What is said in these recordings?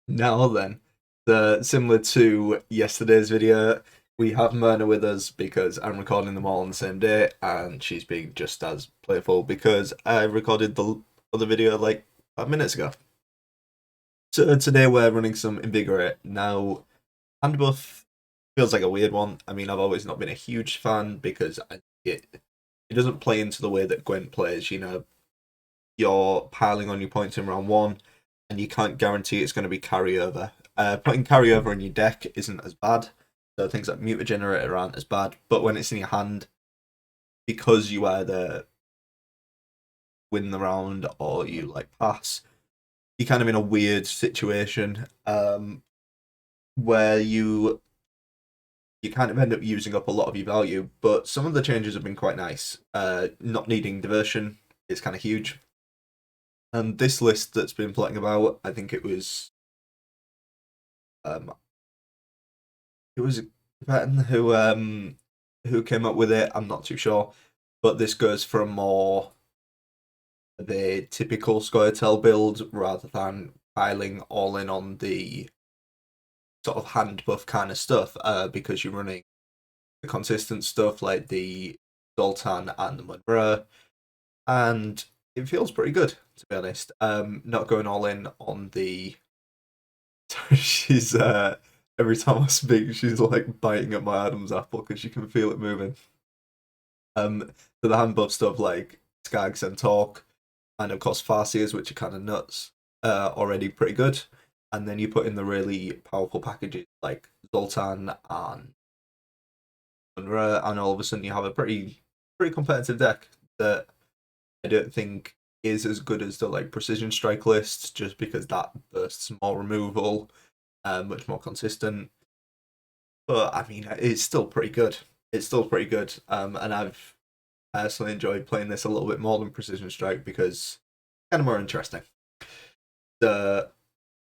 Now then, similar to yesterday's video, we have Myrna with us because I'm recording them all on the same day, and she's being just as playful because I recorded the other video like 5 minutes ago. So today we're running some Invigorate. Now, hand buff feels like a weird one. I mean, I've always not been a huge fan because it doesn't play into the way that Gwent plays. You know, you're piling on your points in round one, and you can't guarantee it's going to be carryover. Putting carryover in your deck isn't as bad, so things like Muta Generator aren't as bad, but when it's in your hand, because you either win the round or you like pass, you're kind of in a weird situation where you kind of end up using up a lot of your value, but some of the changes have been quite nice. Not needing diversion is kind of huge. And this list that's been floating about, I think it was Patton who came up with it. I'm not too sure, but this goes for more the typical Scoia'tael build rather than piling all in on the sort of hand buff kind of stuff. Because you're running the consistent stuff like the Zoltan and the Monroe, and it feels pretty good, to be honest. Not going all in on the. She's every time I speak, she's like biting at my Adam's apple because she can feel it moving. So the hand buff stuff like Skags and Talk, and of course Farseers, which are kind of nuts, already pretty good. And then you put in the really powerful packages like Zoltan and Monroe, and all of a sudden you have a pretty competitive deck that I don't think is as good as the like precision strike list, just because that bursts more removal, much more consistent. But I mean, it's still pretty good. It's still pretty good, and I've personally enjoyed playing this a little bit more than precision strike because it's kind of more interesting.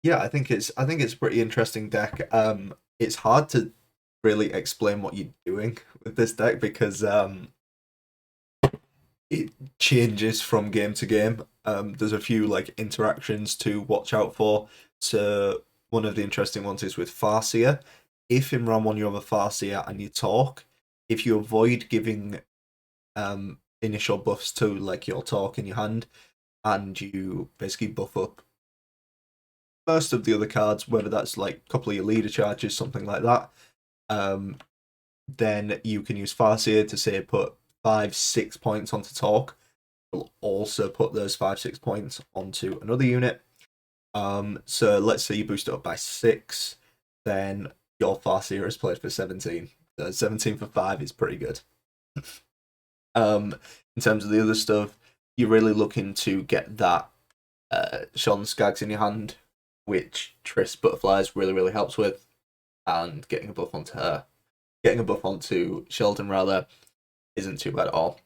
Yeah, I think it's a pretty interesting deck. It's hard to really explain what you're doing with this deck because it changes from game to game. There's a few like interactions to watch out for. So one of the interesting ones is with Farseer. If in round one you have a Farseer and you talk, if you avoid giving initial buffs to like your talk in your hand, and you basically buff up most of the other cards, whether that's like a couple of your leader charges, something like that, then you can use Farseer to say put 5-6 points onto talk. Will also put those 5-6 points onto another unit. So let's say you boost it up by 6, then your Farseer is played for 17. So 17 for 5 is pretty good. In terms of the other stuff, you're really looking to get that Sean Skags in your hand, which Triss Butterflies really helps with, and getting a buff onto her. Getting a buff onto Sheldon rather isn't too bad at all.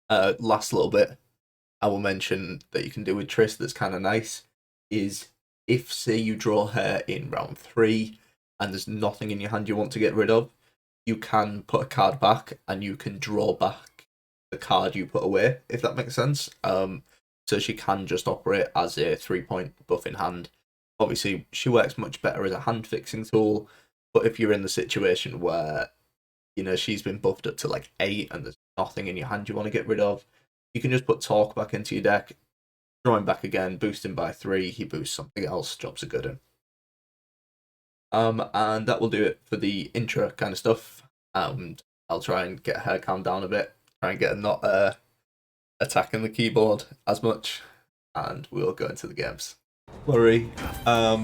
Last little bit I will mention that you can do with Triss that's kind of nice is if, say, you draw her in round 3 and there's nothing in your hand you want to get rid of, you can put a card back and you can draw back the card you put away, if that makes sense. So she can just operate as a 3-point buff in hand. Obviously, she works much better as a hand fixing tool, but if you're in the situation where, you know, she's been buffed up to like 8 and there's nothing in your hand you want to get rid of, you can just put Talk back into your deck, draw him back again, boost him by 3, he boosts something else, jobs are good in. And that will do it for the intro kind of stuff. I'll try and get her calmed down a bit, try and get her not attacking the keyboard as much, and we'll go into the games. Flurry, yeah,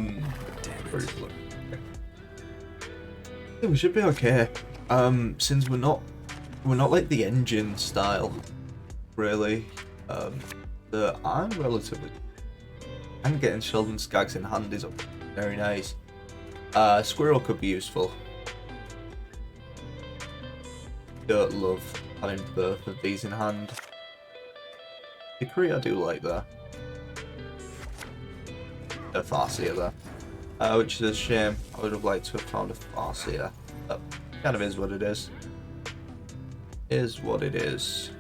we should be okay. Since we're not like the engine style, really. I'm relatively. And getting Sheldon Skags in hand is very nice. Squirrel could be useful. Don't love having both of these in hand. Hickory I do like there. A Farseer there. Which is a shame. I would have liked to have found a Farseer. But kind of is what it is. Is what it is.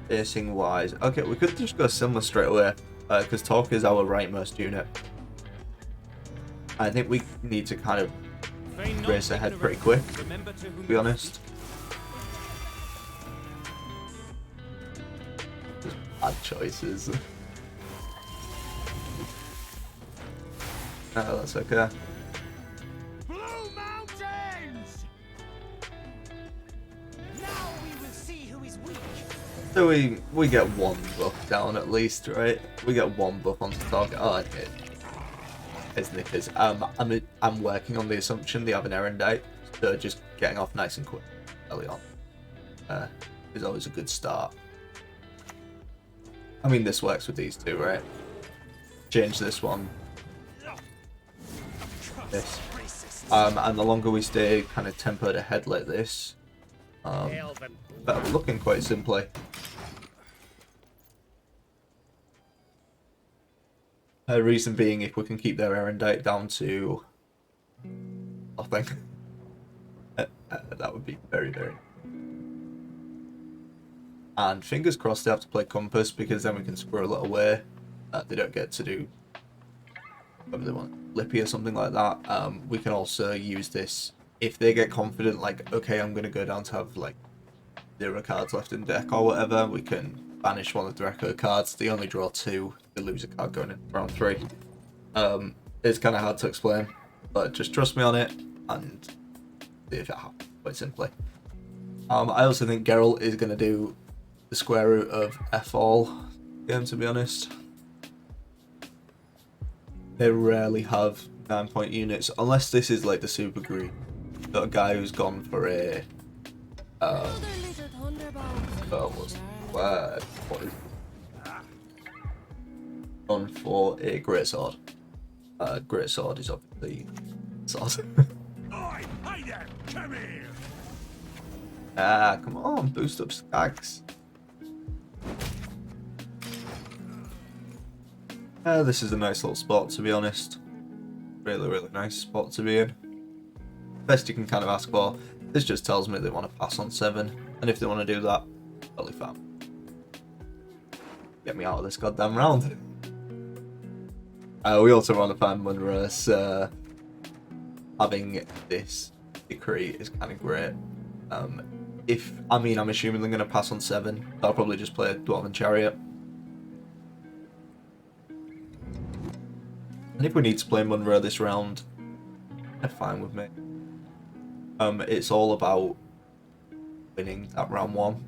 Facing wise. Okay, we could just go similar straight away. because Talk is our rightmost unit. I think we need to kind of race ahead pretty quick, to be honest. Just bad choices. Oh, that's okay. Blue Mountains! Now we will see who is weak. So we get one buff down at least, right? We get one buff onto target. Oh, okay. It's knickers. I'm working on the assumption they have an errand date, so just getting off nice and quick early on is always a good start. I mean, this works with these two, right? Change this one. This. And the longer we stay kind of tempered ahead like this, better looking quite simply. Reason being, if we can keep their errand date down to nothing, that would be very, very. And fingers crossed they have to play Compass, because then we can squirrel it away. They don't get to do whatever they want, Lippy or something like that. We can also use this if they get confident, like, okay, I'm going to go down to have like 0 cards left in deck or whatever. We can banish one of the Draco cards. They only draw 2. They lose a card going in round 3. It's kind of hard to explain, but just trust me on it and see if it happens, quite simply. I also think Geralt is going to do the square root of F all game, to be honest. They rarely have 9-point units, unless this is like the super green. Got a guy who's gone for a what is gone for a great sword. Great sword is obviously sword. Hey there, come here. Come on, boost up stacks. This is a nice little spot, to be honest. Really, really nice spot to be in. Best you can kind of ask for. This just tells me they want to pass on 7, and if they want to do that, totally fine. Get me out of this goddamn round. We also want to find Munros. Having this decree is kind of great. I'm assuming they're going to pass on 7. I'll probably just play a Dwarven Chariot. And if we need to play Munro this round, they're fine with me. It's all about winning that round 1.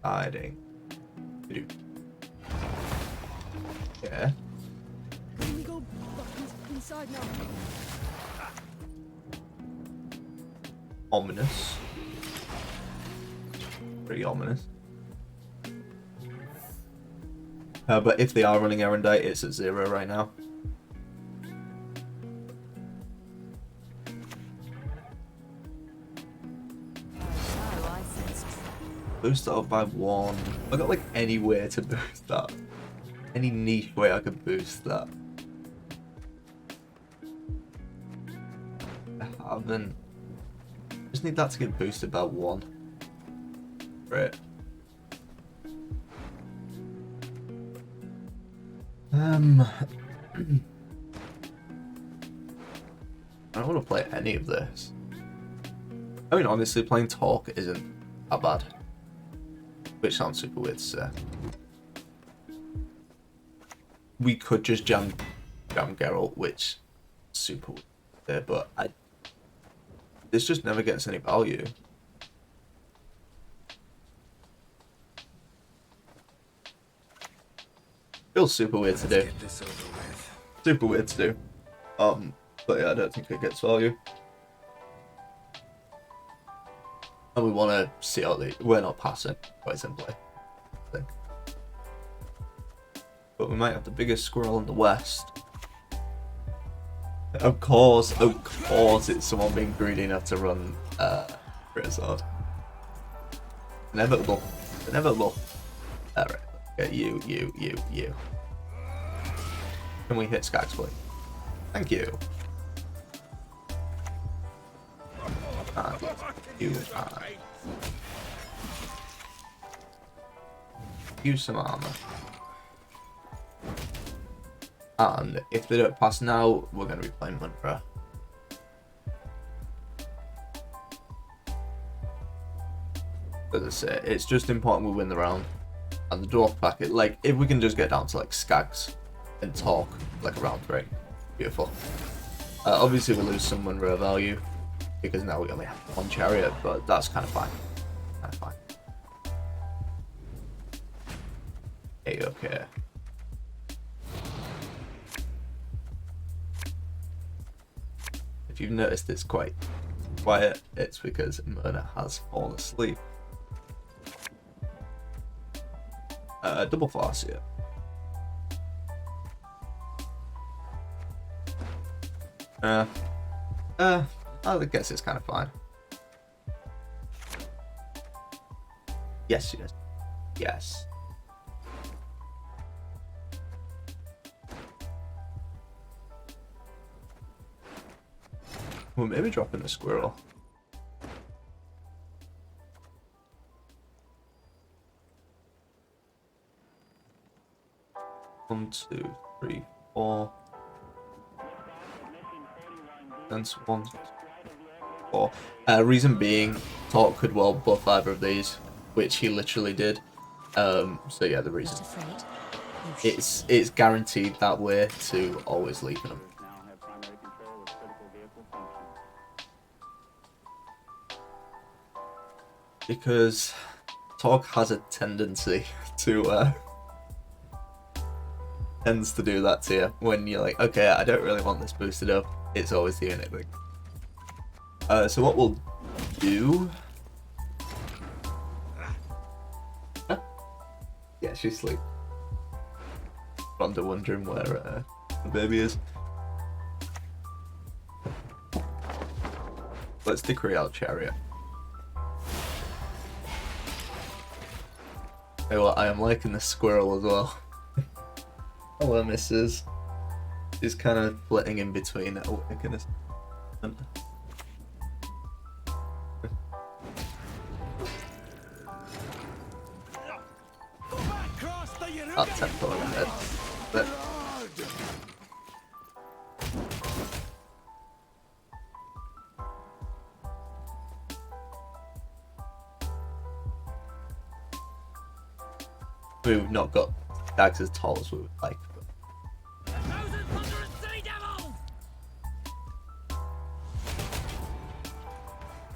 Hiding. Yeah. Can we go back inside now? Ominous. Pretty ominous. But if they are running errand date, it's at 0 right now. Boost that up by 1. I got like any way to boost that. Any niche way I could boost that. I haven't. Just need that to get boosted by 1. Right. I don't want to play any of this. I mean, honestly, playing Talk isn't that bad. Which sounds super weird to say. We could just jam Geralt, which is super weird, but this just never gets any value. Feels super weird to do. Super weird to do. But yeah, I don't think it gets value. And we want to see out we're not passing, quite simply, I think. But we might have the biggest squirrel in the west. Of course, it's someone being greedy enough to run Great Sword. Inevitable. Alright, get you. Can we hit Skags, please? Thank you. use some armor. And if they don't pass now, we're going to be playing Munra. As I say, it's just important we win the round. And the dwarf packet, like, if we can just get down to like Skags and talk like a round 3, beautiful. Obviously we lose some Munra value because now we only have 1 chariot, but that's kind of fine. Kind of fine. Okay. If you've noticed it's quite quiet, it's because Myrna has fallen asleep. Double fast here. I guess it's kind of fine. Yes. Well, maybe dropping the squirrel. One, 2, 3, 4. That's 1, 4. Reason being, Talk could well buff either of these, which he literally did. So yeah, the reason. It's guaranteed that way to always leave them. Because Talk has a tendency to tends to do that to you when you're like, okay, I don't really want this boosted up. It's always the unit thing. So what we'll do? Yeah, she's asleep. Rhonda wondering where the baby is. Let's decree our chariot. Hey, well, I am liking the squirrel as well. Hello, missus. She's kind of flitting in between awakeness. That tempo ahead. But we've not got Dags as tall as we would like.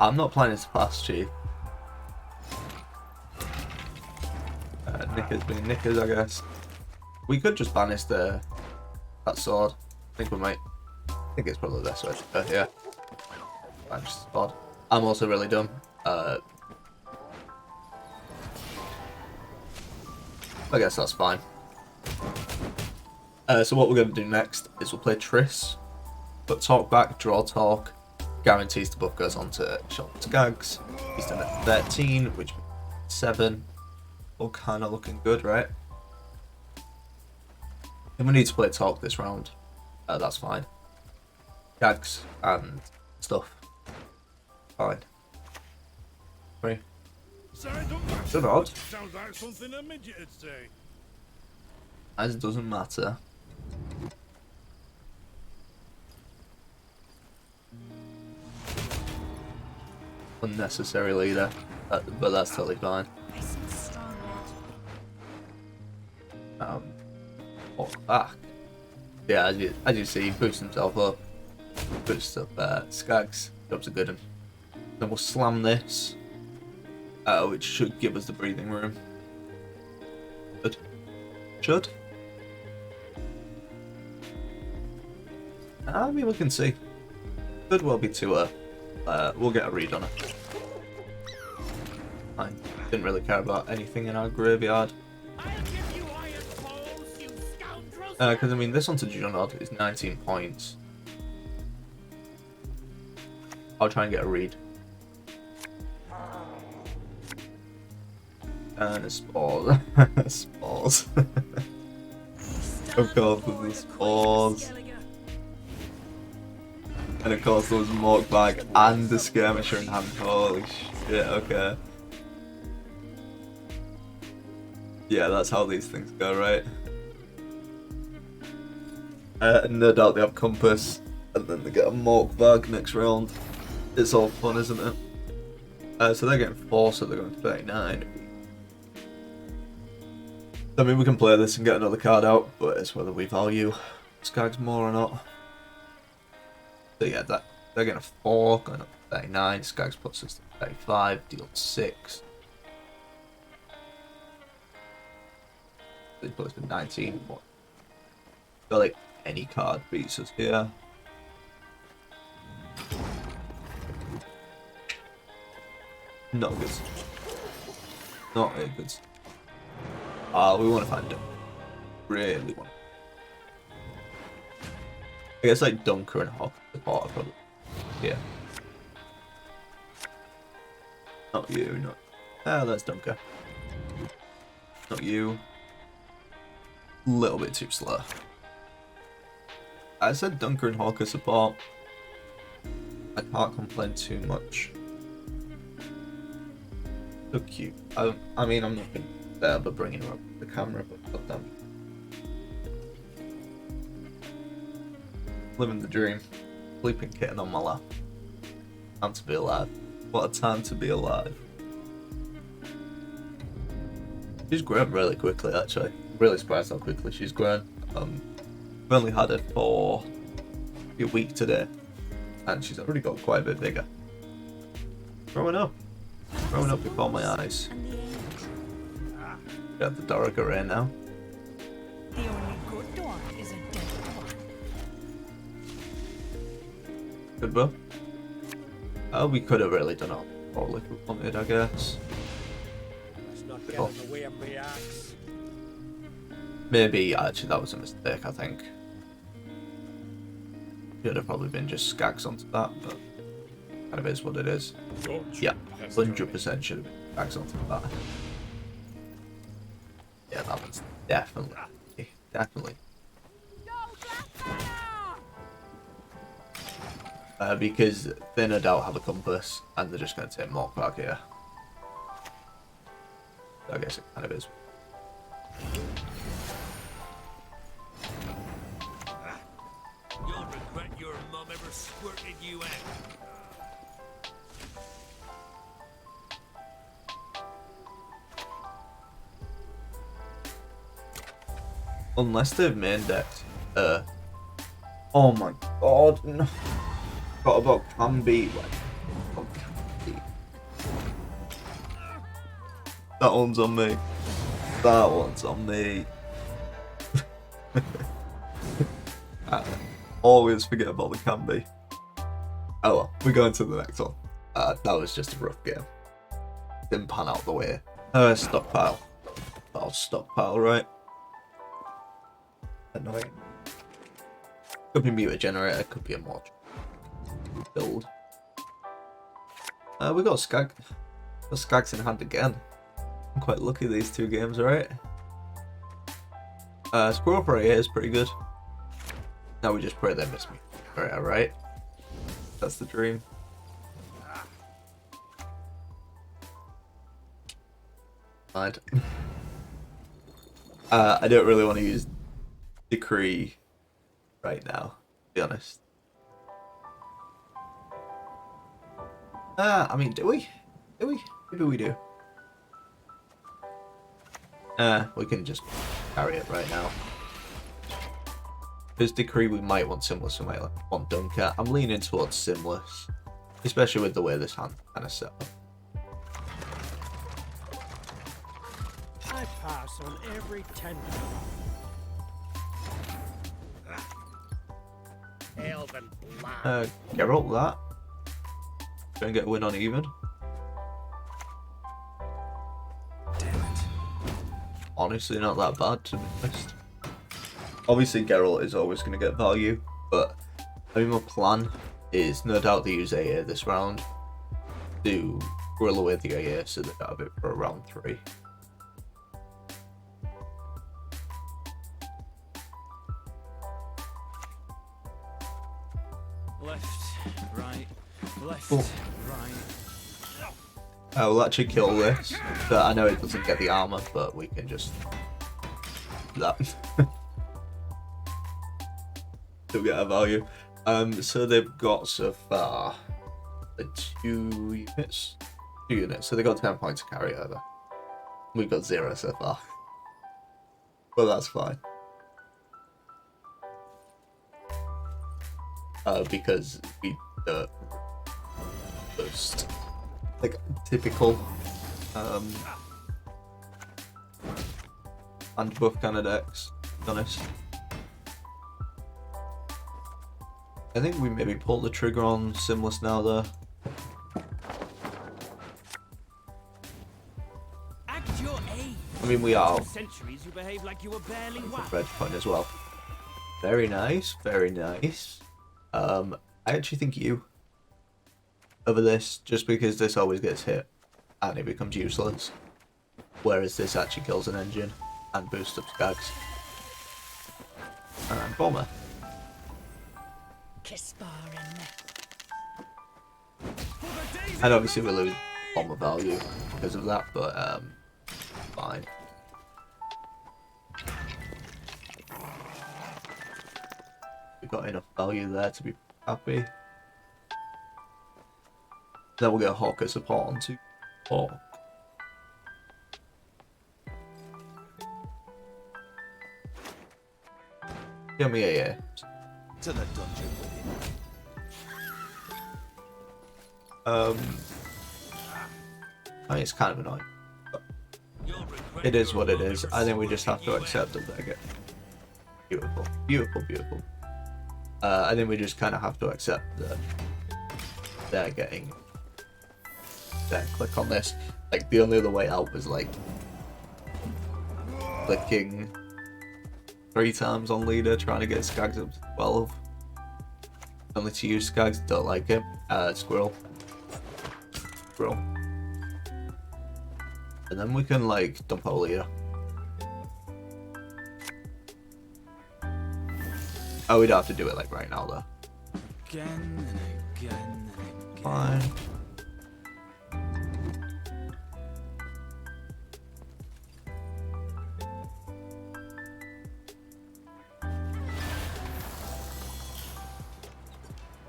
I'm not planning to pass, Chief. Knickers being knickers, I guess. We could just banish that sword. I think we might. I think it's probably the best way to go here. Banish the sword. I'm also really dumb. I guess that's fine. So what we're going to do next is we'll play Triss. Put Talk back, draw Talk. Guarantees the buff goes on to Skags. He's done at 13, which means 7. All kind of looking good, right? If we need to play Talk this round, that's fine. Skags and stuff. Fine. 3. Good odd. Sounds like something a midget would say. As it doesn't matter. Unnecessary leader, but that's totally fine. Walk back. Yeah, as you see, he boosts himself up. Boosts up Skags. Job's a good one. Then we'll slam this, which should give us the breathing room. Should. I mean, we can see. Could well be 2-0. We'll get a read on it. I didn't really care about anything in our graveyard. Because I mean, this onto Junod is 19 points. I'll try and get a read. And a spores. Spores. Of course, there's the spores. And of course, there was a Mork bag and a skirmisher in hand. Holy shit, okay. Yeah, that's how these things go, right? No doubt they have compass, and then they get a mork bag next round. It's all fun, isn't it? So they're getting 4, so they're going 39. I mean, we can play this and get another card out, but it's whether we value Skags more or not. So yeah, they're getting a 4, going up to 39. Skags puts us to 35, deal 6. They put us to 19. What? So like any card beats us here. Not good. Not a good. We want to find them. Really want. I guess like Dunker and Hawk support probably. Yeah. Not you, not. Ah, that's Dunker. Not you. Little bit too slow. I said Dunker and Hawker support. I can't complain too much. So cute. I mean, I'm not going to ever bringing up the camera, but goddamn. Living the dream. Sleeping kitten on my lap. Time to be alive. What a time to be alive. She's grown really quickly, actually. I'm really surprised how quickly she's grown. We've only had her for a week today, and she's already got quite a bit bigger. Growing up. Growing up before my eyes. We have the Dorica Ray now. The only good one is a dead one. Good, bro. Oh, we could have really done it all if we wanted, I guess. Let's not get in the way of my axe. Maybe, actually, that was a mistake, I think. Should have probably been just Skags onto that, but kind of is what it is. Yeah, 100% should have been Skags onto that. Yeah, that one's definitely. Because they no doubt have a compass, and they're just going to take Mork back here. So I guess it kind of is. You'll regret your mum ever squirted you out. Unless they've main decked. Oh my god, no. Forgot about Camby. That one's on me. That one's on me. I always forget about the Camby. Oh well, we're going to the next one. That was just a rough game. Didn't pan out the way. Stockpile. That'll stockpile, right? Annoying. Could be muted generator, could be a mod build. We got Skag. Got Skags in hand again. I'm quite lucky these two games, right? Squirrel for AA is pretty good. Now we just pray they miss me. Alright. That's the dream. Mind. I don't really want to use Decree right now, to be honest. I mean, do we? Maybe we do. We can just carry it right now. Because Decree, we might want Simless, we might want Dunker. I'm leaning towards Simless, especially with the way this hand kind of set up. I pass on every 10. Elven blood. Geralt that. Try and get a win on even. Damn it. Honestly, not that bad, to be honest. Obviously, Geralt is always going to get value, but I mean, my plan is no doubt to use AA this round to grill away the AA so they have it for round 3. Left, right, left, Oh. right. I will actually kill this. So I know it doesn't get the armor, but we can just do that. Still get a value. So they've got so far the 2 units. 2 units. So they got 10 points to carry over. We've got 0 so far. But that's fine. Because we don't boost like typical and buff kind of decks, to be honest. I think we maybe pull the trigger on Simless now though. Act your age. I mean we are For centuries you behave like you were barely one. red point as well. Very nice, very nice. I actually think you over this, just because this always gets hit and it becomes useless. Whereas this actually kills an engine and boosts up Skags. And Bomber. And obviously we lose Bomber value because of that, but fine. We've got enough value there to be happy. Then we'll get a Hawker support onto Hawk. Give me a To the dungeon with him. I mean, it's kind of annoying. You'll regret It is your what it mum is. ever I think we just have squirted to you accept out. that they get beautiful, beautiful, beautiful. I think we just kind of have to accept that they're getting. Then click on this. Like the only other way out was like clicking 3 times on leader, trying to get Skags up to 12. Only to use Skags, don't like it. Squirrel. Squirrel. And then we can like dump our leader. Oh, we'd have to do it like right now though. Again and again and again. Fine.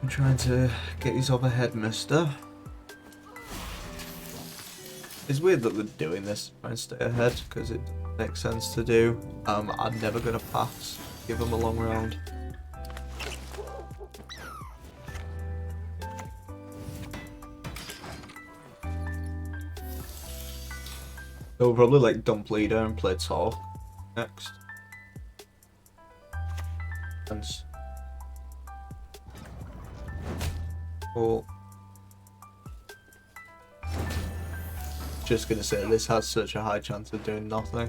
I'm trying to get yourself ahead, mister. It's weird that they're doing this, trying to stay ahead, because it makes sense to do. I'm never going to pass, give them a long round. So we'll probably like dump leader and play talk next. And cool. Just gonna say this has such a high chance of doing nothing.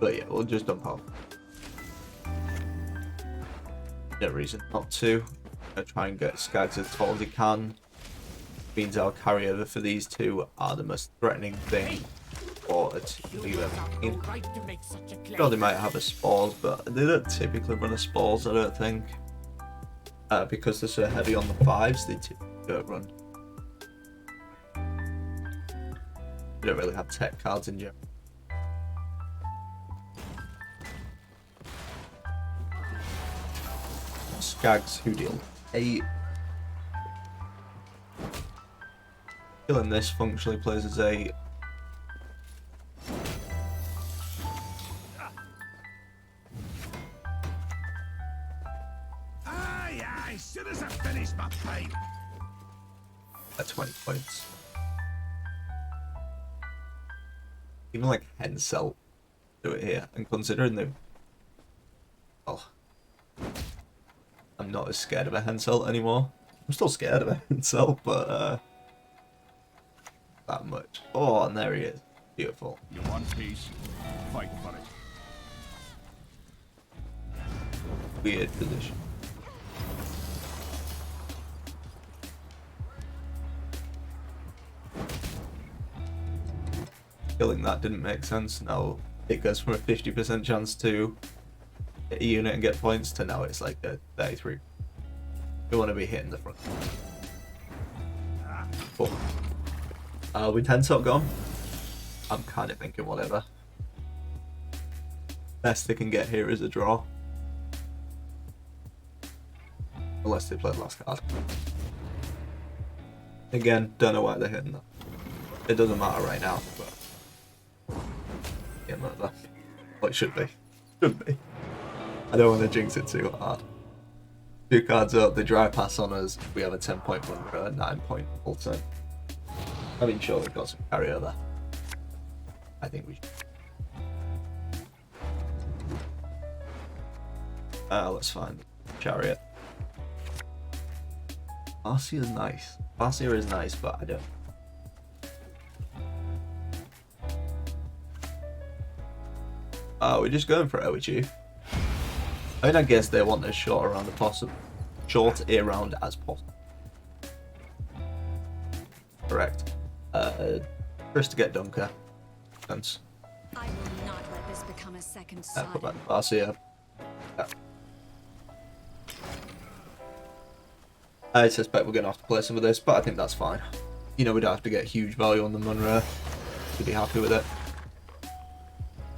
But yeah, we'll just dump off. No reason not to. I'll try and get Skags as tall as he can. Means our carryover for these two are the most threatening thing for a team leader. Sure, they might have a spores, but they don't typically run a spores, I don't think. Because they're so heavy on the 5s, they typically don't run. They don't really have tech cards in general. Skags who deal 8. Killing this functionally plays as 8. Aye, soon as I finish my pipe. At 20 points. Even like Hensel do it here, and considering they, well, I'm not as scared of a Hensel anymore. I'm still scared of a Hensel, but that much. Oh, and there he is. Beautiful. You want peace? Fight for it. Weird position. Killing that didn't make sense. Now it goes from a 50% chance to hit a unit and get points to now it's like the 33. We want to be hitting the front. Cool. We 10 top gone. I'm kind of thinking whatever. Best they can get here is a draw. Unless they play the last card. Again, don't know why they're hitting that. It doesn't matter right now, but yeah, whatever. Well, it should be. Should be. I don't want to jinx it too hard. 2 cards up, they dry pass on us. We have a 10-point run, a 9-point full turn. I mean, sure, we've got some carryover. I think we should. Let's find Chariot. Marcia is nice. Marcia is nice, but I don't. We're just going for it, with you. I mean, I guess they want as short around short a round as possible. Correct. First to get Dunker. Sense. I will not let this become a second Put back Sodom. Marcia. Yeah. I suspect we're going to have to play some of this, but I think that's fine. You know, we don't have to get huge value on the Munra to be happy with it.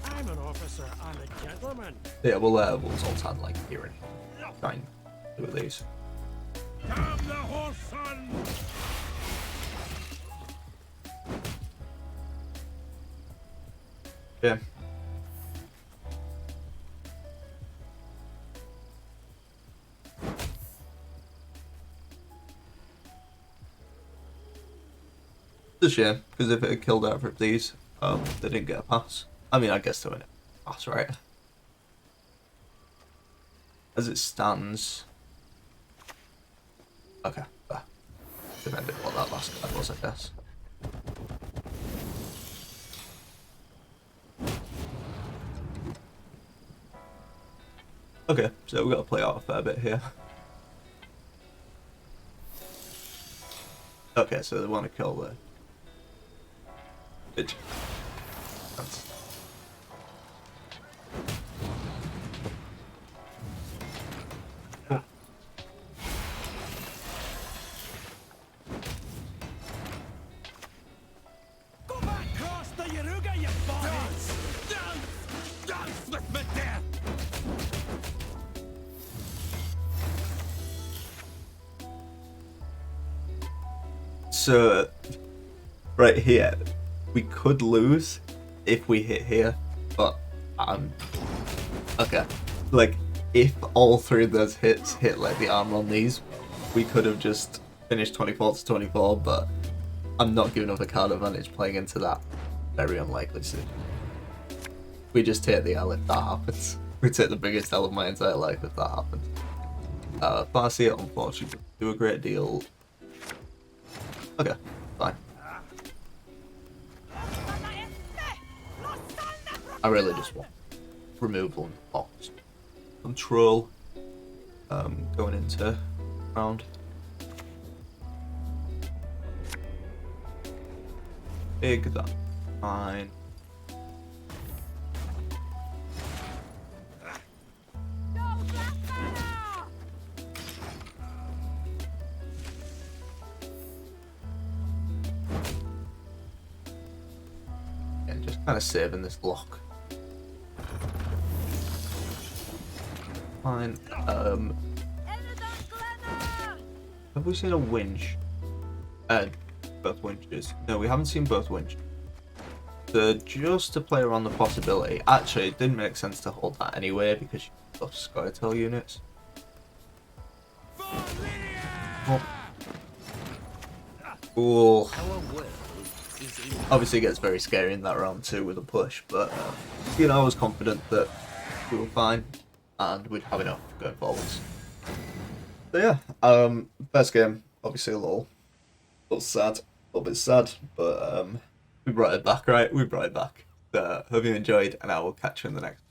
I'm an officer and a gentleman. Yeah, we'll Zoltan like here and try and do with these. Come the horse, son. Yeah. It's a shame, because if it had killed either of these, they didn't get a pass. I mean, I guess they wouldn't pass, right? As it stands... Okay, there. Depending on what that last card was, I guess. Okay, so we've got to play out a fair bit here. Okay, so they want to kill the... bitch. That's... Go back across the Yaruga, you bodies. Dance with me, death. So, right here, we could lose if we hit here, but okay. Like, if all 3 of those hits hit like the armor on these, we could have just finished 24 to 24, but I'm not giving up a card advantage playing into that. Very unlikely to. We just take the L if that happens. We take the biggest L of my entire life if that happens. Farseer, unfortunately, do a great deal. Okay, fine. I really just want removal and box. Control. Going into round. Big, that's fine. And just kind of saving this block. Fine. Have we seen a winch? Both winches. No, we haven't seen both winches. So just to play around the possibility. Actually, it didn't make sense to hold that anyway because you have Skytel units. Oh. Cool. Obviously, it gets very scary in that round too with a push, but you know, I was confident that we were fine and we'd have enough going forwards. So yeah, first game, obviously a little sad, a little bit sad, but we brought it back, right? We brought it back. So hope you enjoyed, and I will catch you in the next.